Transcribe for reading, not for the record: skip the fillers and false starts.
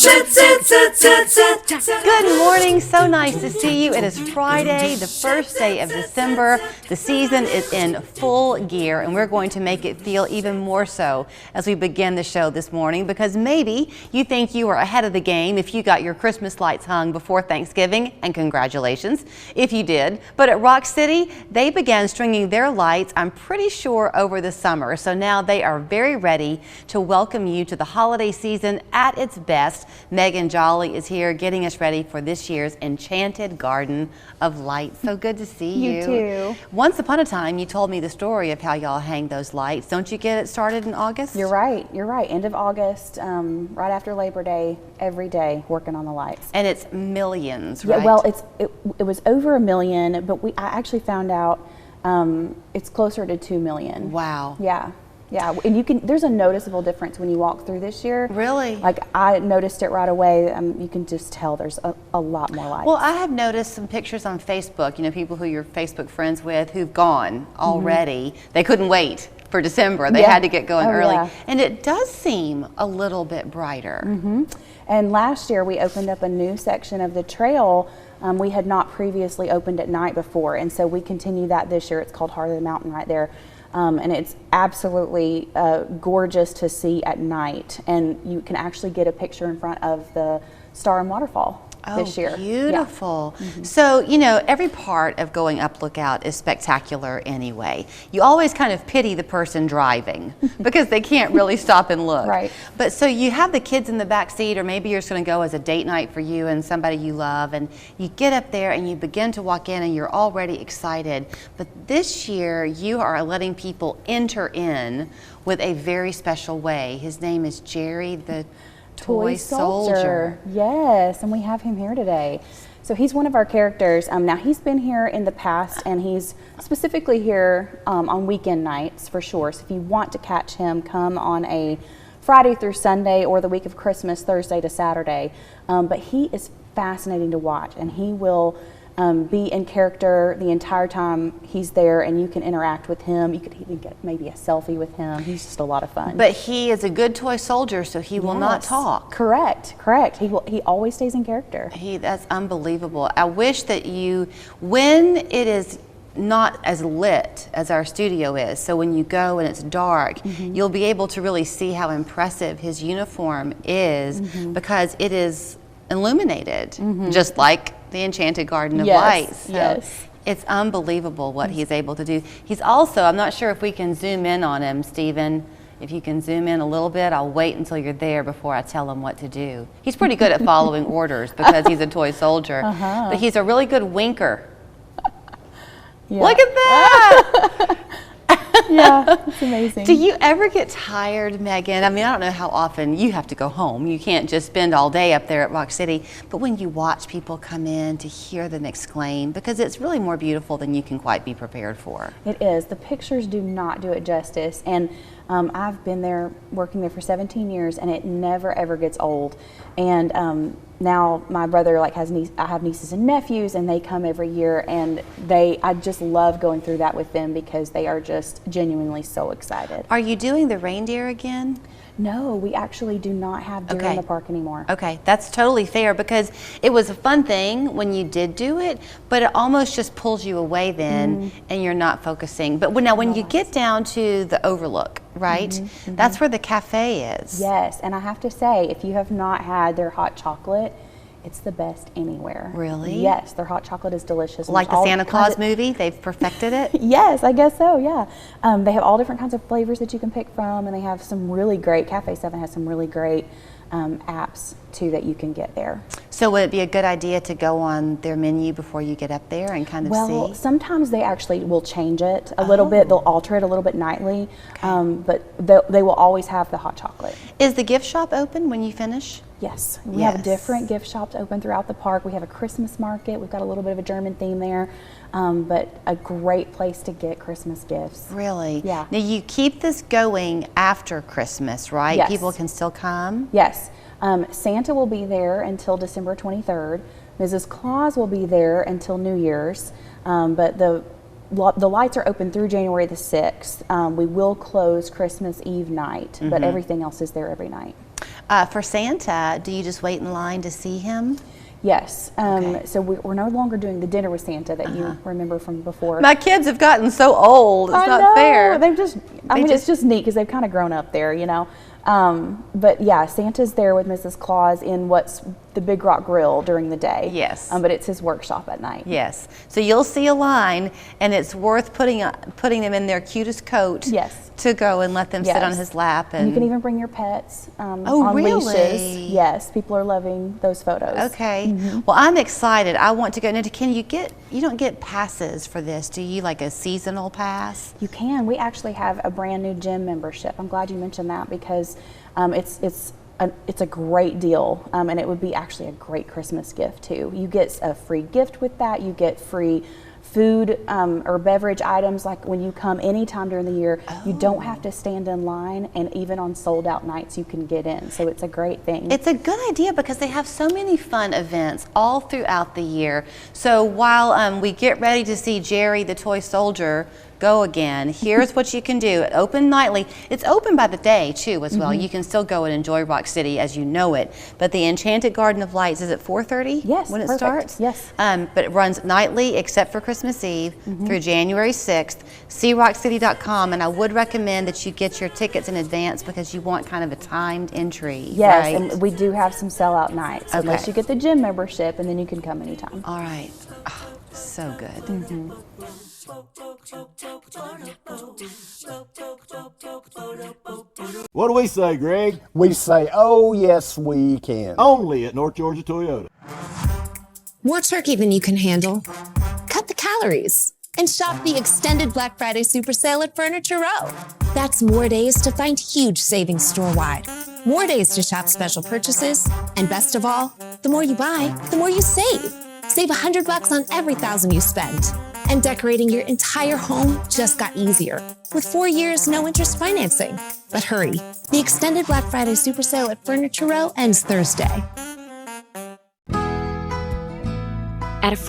Good morning, so nice to see you. It is Friday, the first day of December. The season is in full gear, and we're going to make it feel even more so as we begin the show this morning, because maybe you think you are ahead of the game if you got your Christmas lights hung before Thanksgiving, and congratulations if you did. But at Rock City, they began stringing their lights, I'm pretty sure, over the summer. So now they are very ready to welcome you to the holiday season at its best. Megan Jolly is here getting us ready for this year's Enchanted Garden of Lights. So good to see you. You too. Once upon a time, you told me the story of how y'all hang those lights. Don't you get it started in August? You're right. End of August, right after Labor Day, every day working on the lights. And it's millions, right? Yeah, well, it was over 1 million, but I actually found out it's closer to 2 million. Wow. Yeah, and there's a noticeable difference when you walk through this year. Really? Like, I noticed it right away. You can just tell there's a lot more lights. Well, I have noticed some pictures on Facebook, people who you're Facebook friends with who've gone already. They couldn't wait for December. They had to get going early. Yeah. And it does seem a little bit brighter. And last year we opened up a new section of the trail. We had not previously opened at night before, and so we continue that this year. It's called Heart of the Mountain right there. And it's absolutely gorgeous to see at night, and you can actually get a picture in front of the Star and Waterfall this year. Beautiful. Yeah. So, every part of going up Lookout is spectacular anyway. You always kind of pity the person driving because they can't really stop and look. Right. But so you have the kids in the back seat, or maybe you're just going to go as a date night for you and somebody you love, and you get up there and you begin to walk in and you're already excited. But this year you are letting people enter in with a very special way. His name is Jerry the Toy Soldier. Yes, and we have him here today. So he's one of our characters. Now, he's been here in the past, and he's specifically here on weekend nights for sure. So if you want to catch him, come on a Friday through Sunday, or the week of Christmas, Thursday to Saturday. But he is fascinating to watch, and he will be in character the entire time he's there, and you can interact with him. You could even get maybe a selfie with him. He's just a lot of fun. But he is a good toy soldier, so he will not talk. Correct. He always stays in character. That's unbelievable. I wish that when it is not as lit as our studio is, so when you go and it's dark, you'll be able to really see how impressive his uniform is, because it is illuminated, just like the Enchanted Garden of Lights. So it's unbelievable what he's able to do. He's also, I'm not sure if we can zoom in on him, Stephen. If you can zoom in a little bit, I'll wait until you're there before I tell him what to do. He's pretty good at following orders because he's a toy soldier, but he's a really good winker. Look at that! Yeah, it's amazing. Do you ever get tired, Megan? I mean, I don't know how often you have to go home. You can't just spend all day up there at Rock City. But when you watch people come in, to hear them exclaim, because it's really more beautiful than you can quite be prepared for. It is. The pictures do not do it justice. And I've been there, working there for 17 years, and it never ever gets old. And now my brother I have nieces and nephews, and they come every year, and I just love going through that with them because they are just genuinely so excited. Are you doing the reindeer again? No, we actually do not have deer in the park anymore. Okay, that's totally fair, because it was a fun thing when you did do it, but it almost just pulls you away then, and you're not focusing. But when you get down to the overlook, right, that's where the cafe is. Yes, and I have to say, if you have not had their hot chocolate, it's the best anywhere. Really? Yes, their hot chocolate is delicious. Like the Santa Claus movie? They've perfected it? Yes, I guess so, yeah. They have all different kinds of flavors that you can pick from, and they have some really great, Cafe 7 has some really great apps too that you can get there. So would it be a good idea to go on their menu before you get up there and kind of see? Well, sometimes they actually will change it a little bit. They'll alter it a little bit nightly, but they will always have the hot chocolate. Is the gift shop open when you finish? Yes, we have different gift shops open throughout the park. We have a Christmas market. We've got a little bit of a German theme there, but a great place to get Christmas gifts. Really? Yeah. Now you keep this going after Christmas, right? Yes. People can still come? Yes. Santa will be there until December 23rd. Mrs. Claus will be there until New Year's, but the lights are open through January the 6th. We will close Christmas Eve night, but everything else is there every night. For Santa, do you just wait in line to see him? Yes. Okay. So we're no longer doing the dinner with Santa that you remember from before. My kids have gotten so old. It's I not know. fair. It's just neat because they've kind of grown up there, you know. But yeah, Santa's there with Mrs. Claus in what's the Big Rock Grill during the day. Yes. But it's his workshop at night. Yes. So you'll see a line, and it's worth putting them in their cutest coat. Yes. To go and let them sit on his lap. And you can even bring your pets on really? leashes. Yes, people are loving those photos. Okay. Well, I'm excited. I want to go. Now, you don't get passes for this, do you? Like a seasonal pass? You can. We actually have a brand new gym membership. I'm glad you mentioned that because it's a great deal, and it would be actually a great Christmas gift too. You get a free gift with that. You get free food or beverage items. Like when you come anytime during the year, you don't have to stand in line, and even on sold out nights you can get in. So it's a great thing. It's a good idea because they have so many fun events all throughout the year. So while we get ready to see Jerry the Toy Soldier go again, here's what you can do. Open nightly. It's open by the day too as well. You can still go and enjoy Rock City as you know it. But the Enchanted Garden of Lights is at 4:30 Yes, when it perfect. starts? Yes. But it runs nightly except for Christmas Eve through January 6th. See rockcity.com, and I would recommend that you get your tickets in advance because you want kind of a timed entry. Yes, right? and we do have some sellout nights unless you get the gym membership, and then you can come anytime. All right. Oh, so good. What do we say, Greg? We say, oh, yes, we can. Only at North Georgia Toyota. More turkey than you can handle. Cut the calories and shop the extended Black Friday super sale at Furniture Row. That's more days to find huge savings store-wide. More days to shop special purchases. And best of all, the more you buy, the more you save. Save $100 on every $1,000 you spend. And decorating your entire home just got easier with 4 years, no interest financing. But hurry, the extended Black Friday super sale at Furniture Row ends Thursday. At a